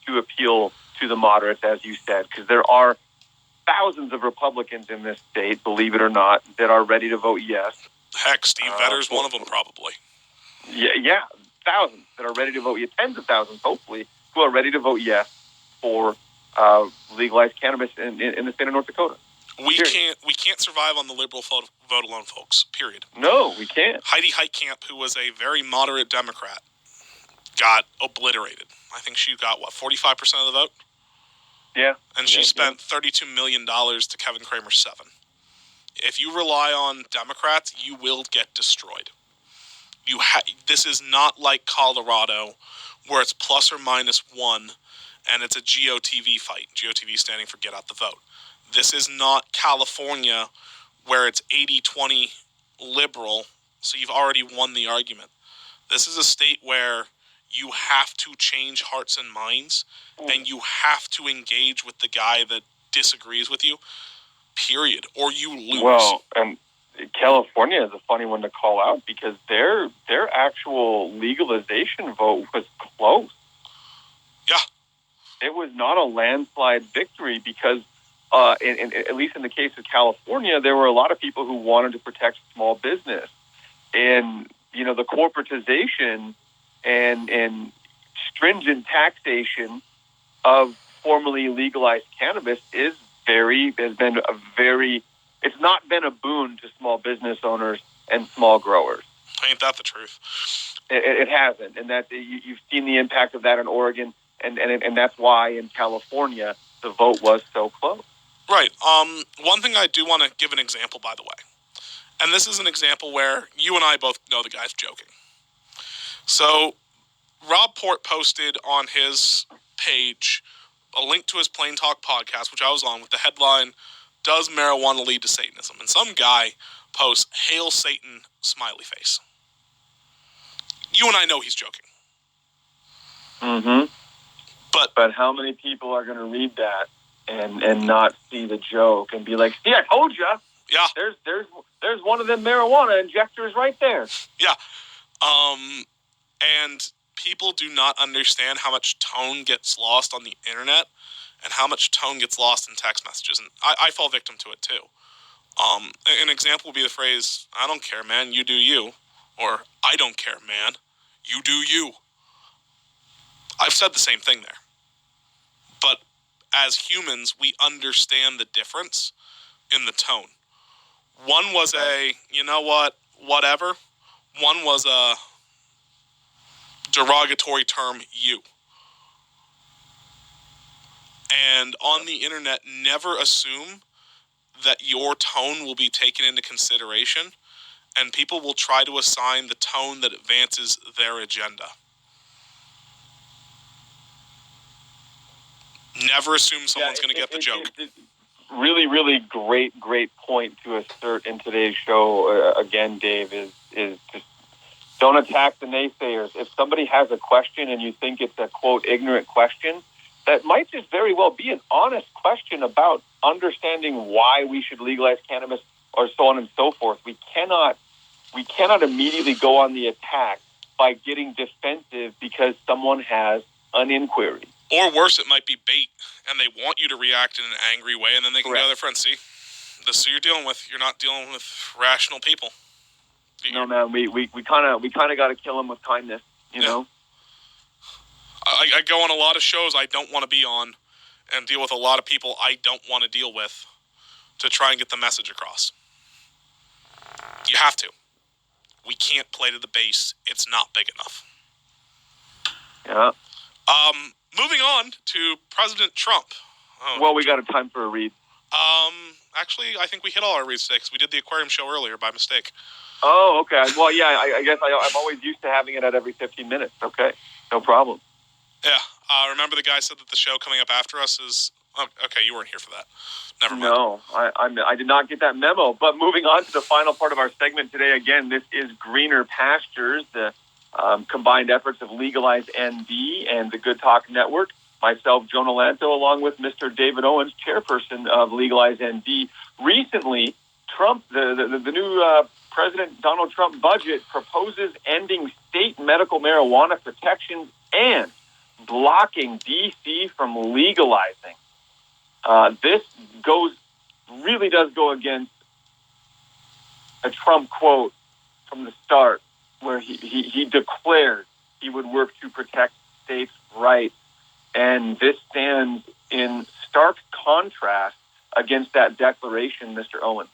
to appeal to the moderates, as you said, because there are thousands of Republicans in this state, believe it or not, that are ready to vote yes. Heck, Steve Vetter's one of them, probably. Yeah, thousands that are ready to vote yes, tens of thousands, hopefully, who are ready to vote yes for legalized cannabis in the state of North Dakota. We can't survive on the liberal vote alone, folks, period. No, we can't. Heidi Heitkamp, who was a very moderate Democrat, got obliterated. I think she got, 45% of the vote? Yeah. And she spent $32 million to Kevin Cramer's 7. If you rely on Democrats, you will get destroyed. This is not like Colorado, where it's plus or minus 1, and it's a GOTV fight. GOTV standing for Get Out the Vote. This is not California, where it's 80-20 liberal, so you've already won the argument. This is a state where you have to change hearts and minds, and you have to engage with the guy that disagrees with you, period, or you lose. Well, and California is a funny one to call out, because their actual legalization vote was close. Yeah. It was not a landslide victory, because at least in the case of California, there were a lot of people who wanted to protect small business. And, the corporatization and stringent taxation of formerly legalized cannabis it's not been a boon to small business owners and small growers. Ain't that the truth? It hasn't. And that you've seen the impact of that in Oregon, and that's why in California the vote was so close. Right. One thing I do want to give an example, by the way. And this is an example where you and I both know the guy's joking. So, Rob Port posted on his page a link to his Plain Talk podcast, which I was on, with the headline, does marijuana lead to Satanism? And some guy posts, "Hail Satan," smiley face. You and I know he's joking. Mm-hmm. But how many people are going to read that and not see the joke and be like, "See, I told you." Yeah. There's one of them marijuana injectors right there. Yeah. And people do not understand how much tone gets lost on the internet and how much tone gets lost in text messages. And I fall victim to it too. An example would be the phrase, "I don't care, man, you do you." Or, "I don't care, man, you do you." I've said the same thing there. But as humans, we understand the difference in the tone. One was a, you know what, whatever. One was a derogatory term, you. And on the internet, never assume that your tone will be taken into consideration, and people will try to assign the tone that advances their agenda. Never assume someone's going to get the joke. Really, really great point to assert in today's show. Again, Dave, is just don't attack the naysayers. If somebody has a question and you think it's a, quote, ignorant question, that might just very well be an honest question about understanding why we should legalize cannabis or so on and so forth. We cannot immediately go on the attack by getting defensive because someone has an inquiry. Or worse, it might be bait, and they want you to react in an angry way, and then they can go to their friends, "See, this is who you're dealing with. You're not dealing with rational people." No, man, we kind of got to kill them with kindness, you know? I go on a lot of shows I don't want to be on and deal with a lot of people I don't want to deal with to try and get the message across. You have to. We can't play to the base. It's not big enough. Yeah. Moving on to President Trump. Well, we got a time for a read. Actually, I think we hit all our reads today because we did the aquarium show earlier by mistake. Oh, okay. Well, yeah, I guess I'm always used to having it at every 15 minutes. Okay, no problem. Yeah. Remember the guy said that the show coming up after us is... Oh, okay, you weren't here for that. Never mind. No, I did not get that memo. But moving on to the final part of our segment today, again, this is Greener Pastures, the combined efforts of Legalize ND and the Good Talk Network. Myself, Joe Nolanto, along with Mr. David Owens, chairperson of Legalize ND. Recently, Trump, the new President Donald Trump budget proposes ending state medical marijuana protections and blocking D.C. from legalizing. This really does go against a Trump quote from the start, where he declared he would work to protect states' rights. And this stands in stark contrast against that declaration, Mr. Owen.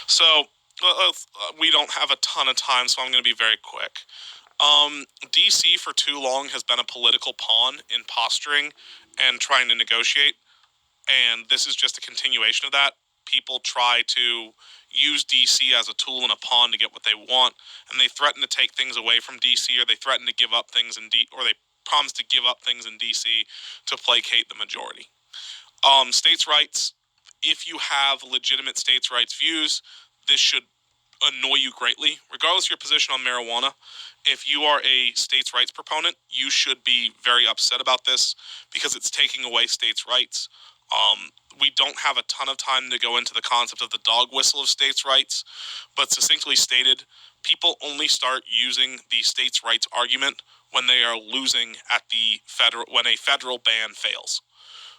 So, we don't have a ton of time, so I'm going to be very quick. D.C. for too long has been a political pawn in posturing and trying to negotiate, and this is just a continuation of that. People try to use D.C. as a tool and a pawn to get what they want, and they threaten to take things away from D.C., or they threaten to give up things or they promise to give up things in D.C. to placate the majority. States' rights, if you have legitimate states' rights views, this should annoy you greatly. Regardless of your position on marijuana, if you are a states' rights proponent, you should be very upset about this because it's taking away states' rights. We don't have a ton of time to go into the concept of the dog whistle of states' rights, but succinctly stated, people only start using the states' rights argument when they are losing at when a federal ban fails.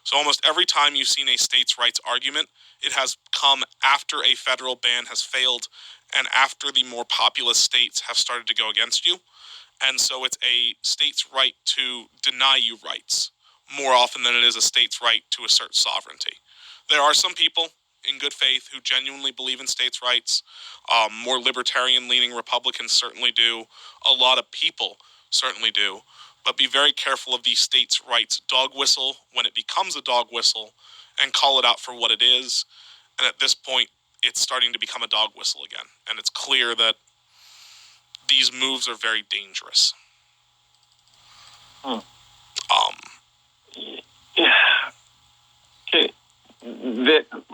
So almost every time you've seen a states' rights argument, it has come after a federal ban has failed and after the more populous states have started to go against you. And so it's a state's right to deny you rights more often than it is a state's right to assert sovereignty. There are some people in good faith who genuinely believe in states' rights. More libertarian-leaning Republicans certainly do. A lot of people certainly do. But be very careful of the states' rights dog whistle when it becomes a dog whistle, and call it out for what it is. And at this point, it's starting to become a dog whistle again. And it's clear that these moves are very dangerous. Yeah. Okay.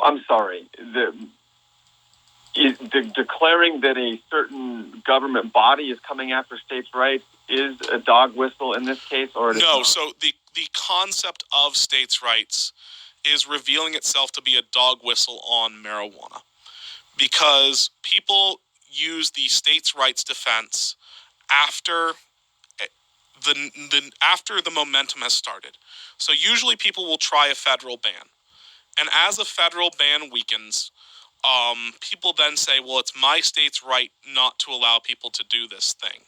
I'm sorry. Declaring that a certain government body is coming after states' rights is a dog whistle in this case, or no? So the concept of states' rights is revealing itself to be a dog whistle on marijuana, because people use the states' rights defense after after the momentum has started. So usually people will try a federal ban, and as a federal ban weakens, people then say, well, it's my state's right not to allow people to do this thing.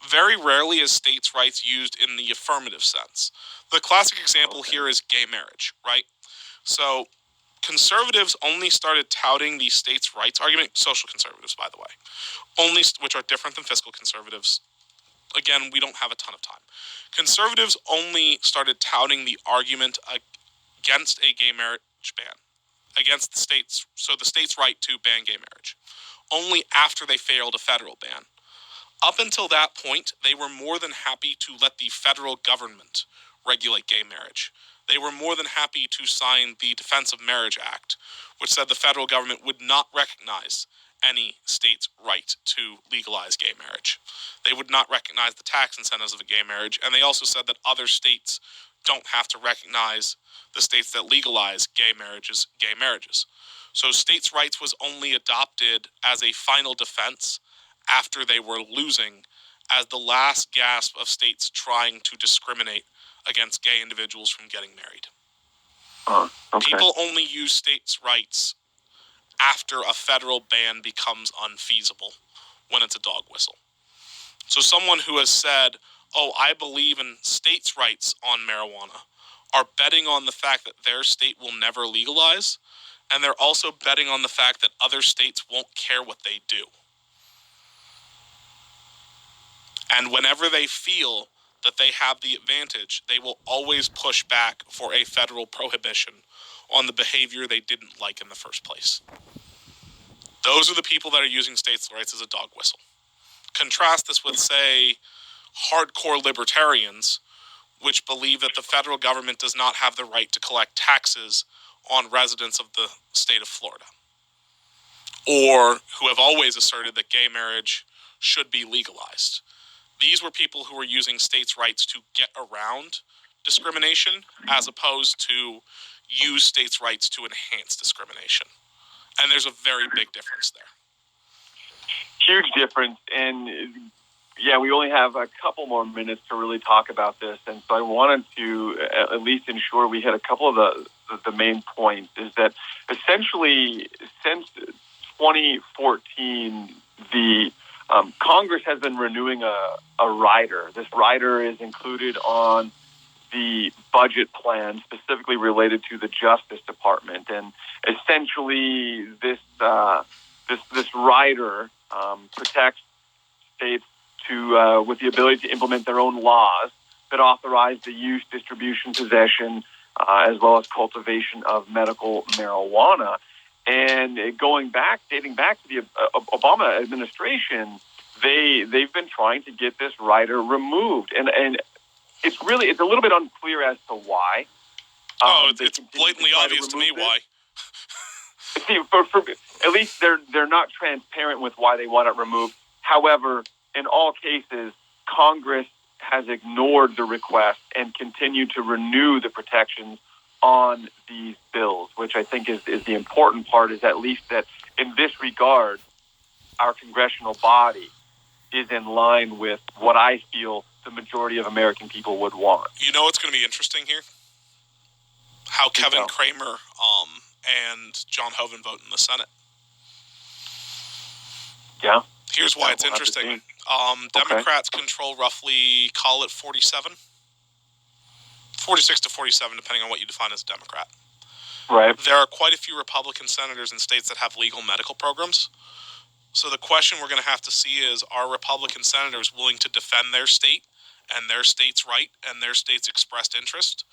Very rarely is states' rights used in the affirmative sense. The classic example here is gay marriage, right? So conservatives only started touting the states' rights argument, social conservatives, by the way, which are different than fiscal conservatives. Again, we don't have a ton of time. Conservatives only started touting the argument against a gay marriage ban, against the state's right to ban gay marriage, only after they failed a federal ban. Up until that point, they were more than happy to let the federal government regulate gay marriage. They were more than happy to sign the Defense of Marriage Act, which said the federal government would not recognize any state's right to legalize gay marriage. They would not recognize the tax incentives of a gay marriage, and they also said that other states don't have to recognize the states that legalize gay marriages. So states' rights was only adopted as a final defense after they were losing, as the last gasp of states trying to discriminate against gay individuals from getting married. Okay. People only use states' rights after a federal ban becomes unfeasible, when it's a dog whistle. So someone who has said, oh, I believe in states' rights on marijuana, are betting on the fact that their state will never legalize, and they're also betting on the fact that other states won't care what they do. And whenever they feel that they have the advantage, they will always push back for a federal prohibition on the behavior they didn't like in the first place. Those are the people that are using states' rights as a dog whistle. Contrast this with, say, hardcore libertarians, which believe that the federal government does not have the right to collect taxes on residents of the state of Florida, or who have always asserted that gay marriage should be legalized. These were people who were using states' rights to get around discrimination, as opposed to use states' rights to enhance discrimination. And there's a very big difference there. Huge difference. And yeah, we only have a couple more minutes to really talk about this. And so I wanted to at least ensure we hit a couple of the main points. Is that essentially since 2014, the Congress has been renewing a rider. This rider is included on the budget plan specifically related to the Justice Department, and essentially this rider protects states to with the ability to implement their own laws that authorize the use, distribution, possession, as well as cultivation of medical marijuana. And dating back to the Obama administration, they've been trying to get this rider removed, and it's a little bit unclear as to why. It's blatantly obvious to me why. See, for at least they're not transparent with why they want it removed. However, in all cases, Congress has ignored the request and continued to renew the protections on these bills, which I think is the important part, is at least that in this regard, our congressional body is in line with what I feel the majority of American people would want. You know what's going to be interesting here? How Kevin Cramer and John Hoeven vote in the Senate. Yeah. Here's why it's interesting. Democrats control roughly, call it 46 to 47, depending on what you define as a Democrat. Right. There are quite a few Republican senators in states that have legal medical programs. So the question we're going to have to see is, are Republican senators willing to defend their state and their state's right and their state's expressed interest,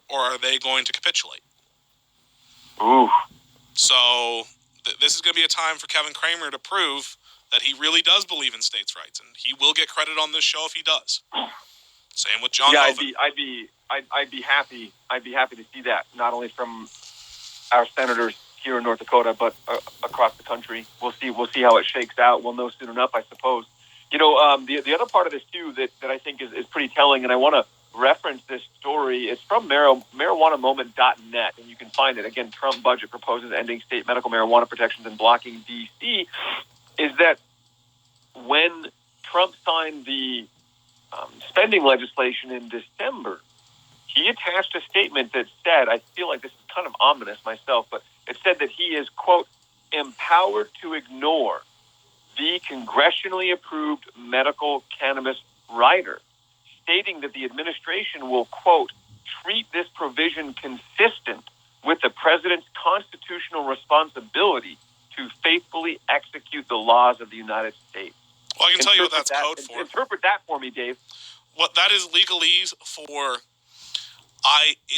or are they going to capitulate? Ooh. So this is going to be a time for Kevin Cramer to prove that he really does believe in states' rights, and he will get credit on this show if he does. Same with John Hoeven. I'd be happy to see that, not only from our senators here in North Dakota, but across the country. We'll see how it shakes out. We'll know soon enough, I suppose. The other part of this too that I think is pretty telling, and I want to reference this story. It's from marijuanamoment.net, and you can find it. Again, Trump budget proposes ending state medical marijuana protections and blocking D.C. Is that when Trump signed the spending legislation in December, he attached a statement that said, I feel like this is kind of ominous myself, but it said that he is, quote, empowered to ignore the congressionally approved medical cannabis rider, stating that the administration will, quote, treat this provision consistent with the president's constitutional responsibility to faithfully execute the laws of the United States. Well, I can tell you what that's code for. Interpret that for me, Dave. What that is legalese for,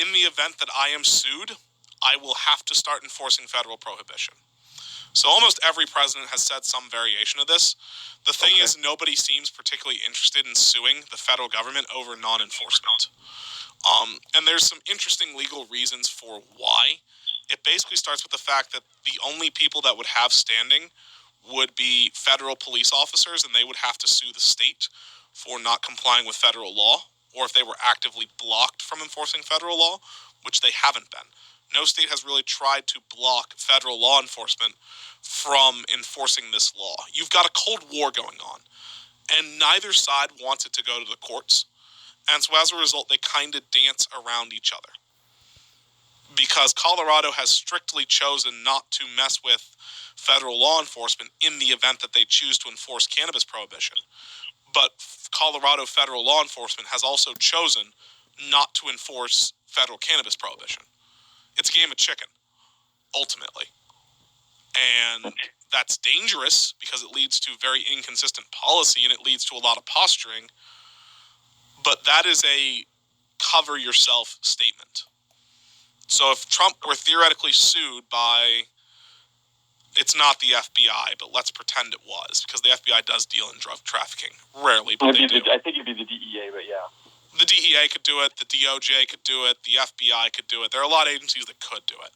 in the event that I am sued, I will have to start enforcing federal prohibition. So almost every president has said some variation of this. The thing is, nobody seems particularly interested in suing the federal government over non-enforcement. And there's some interesting legal reasons for why. It basically starts with the fact that the only people that would have standing would be federal police officers, and they would have to sue the state for not complying with federal law, or if they were actively blocked from enforcing federal law, which they haven't been. No state has really tried to block federal law enforcement from enforcing this law. You've got a Cold War going on, and neither side wants it to go to the courts. And so as a result, they kind of dance around each other. Because Colorado has strictly chosen not to mess with federal law enforcement in the event that they choose to enforce cannabis prohibition. But Colorado federal law enforcement has also chosen not to enforce federal cannabis prohibition. It's a game of chicken, ultimately. And that's dangerous because it leads to very inconsistent policy and it leads to a lot of posturing. But that is a cover yourself statement. So if Trump were theoretically sued by, it's not the FBI, but let's pretend it was, because the FBI does deal in drug trafficking. Rarely, but they do. I think it'd be the DEA, but yeah. The DEA could do it, the DOJ could do it, the FBI could do it. There are a lot of agencies that could do it.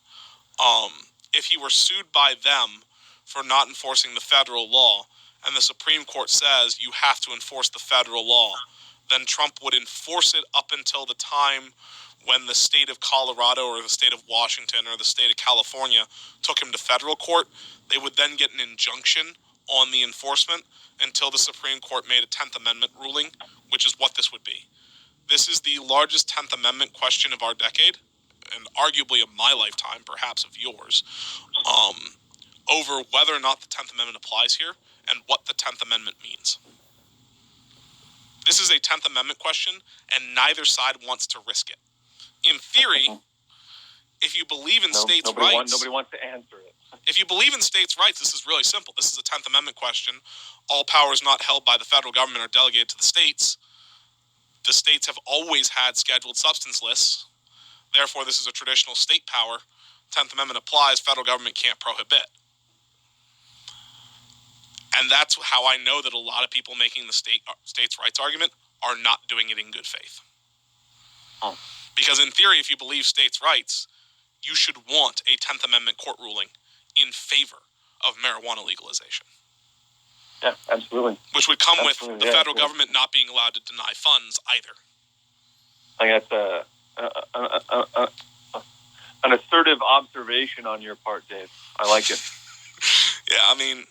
If he were sued by them for not enforcing the federal law, and the Supreme Court says you have to enforce the federal law, then Trump would enforce it up until the time when the state of Colorado or the state of Washington or the state of California took him to federal court. They would then get an injunction on the enforcement until the Supreme Court made a 10th Amendment ruling, which is what this would be. This is the largest 10th Amendment question of our decade, and arguably of my lifetime, perhaps of yours, over whether or not the 10th Amendment applies here and what the 10th Amendment means. This is a 10th Amendment question, and neither side wants to risk it. In theory, if you believe in states' rights... Nobody wants to answer it. If you believe in states' rights, this is really simple. This is a 10th Amendment question. All powers not held by the federal government are delegated to the states. The states have always had scheduled substance lists. Therefore, this is a traditional state power. 10th Amendment applies. Federal government can't prohibit. And that's how I know that a lot of people making the states' rights argument are not doing it in good faith. Oh. Because in theory, if you believe states' rights, you should want a 10th Amendment court ruling in favor of marijuana legalization. Yeah, absolutely. Which would come with the federal government not being allowed to deny funds either. I think that's an assertive observation on your part, Dave. I like it. Yeah, I mean,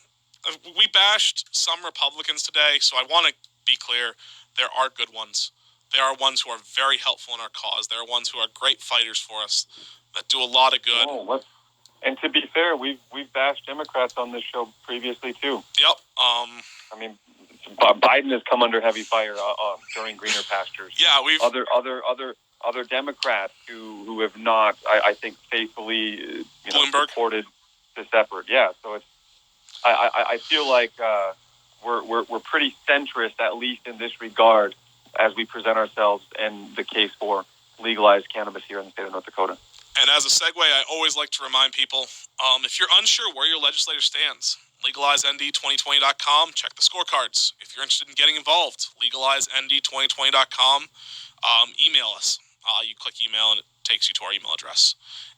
we bashed some Republicans today, so I want to be clear. There are good ones. There are ones who are very helpful in our cause. There are ones who are great fighters for us that do a lot of good. Oh, and to be fair, we've bashed Democrats on this show previously too. Yep. I mean, Biden has come under heavy fire during Greener Pastures. Yeah, we've other Democrats who have not, I think, faithfully supported this effort. Yeah, so it's. I feel like we're pretty centrist, at least in this regard, as we present ourselves and the case for legalized cannabis here in the state of North Dakota. And as a segue, I always like to remind people, if you're unsure where your legislator stands, legalizend2020.com, check the scorecards. If you're interested in getting involved, legalizend2020.com, email us. You click email and takes you to our email address.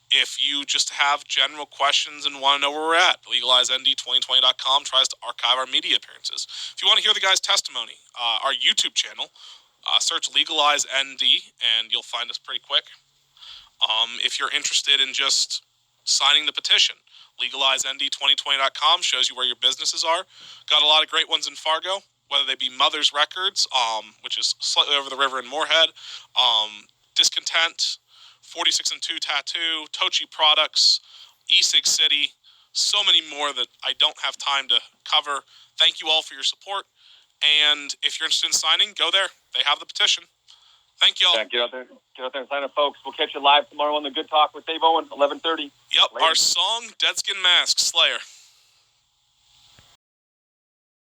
If you just have general questions and want to know where we're at, LegalizeND2020.com tries to archive our media appearances. If you want to hear the guy's testimony, our YouTube channel, search Legalize ND, and you'll find us pretty quick. If you're interested in just signing the petition, LegalizeND2020.com shows you where your businesses are. Got a lot of great ones in Fargo, whether they be Mother's Records, which is slightly over the river in Moorhead, Discontent, 46 and 2 Tattoo, Tochi Products, E-Sig City, so many more that I don't have time to cover. Thank you all for your support. And if you're interested in signing, go there. They have the petition. Thank you all. Yeah, get out there and sign up, folks. We'll catch you live tomorrow on the Good Talk with Dave Owen, 11:30. Yep, Later. our song, Deadskin Mask, Slayer.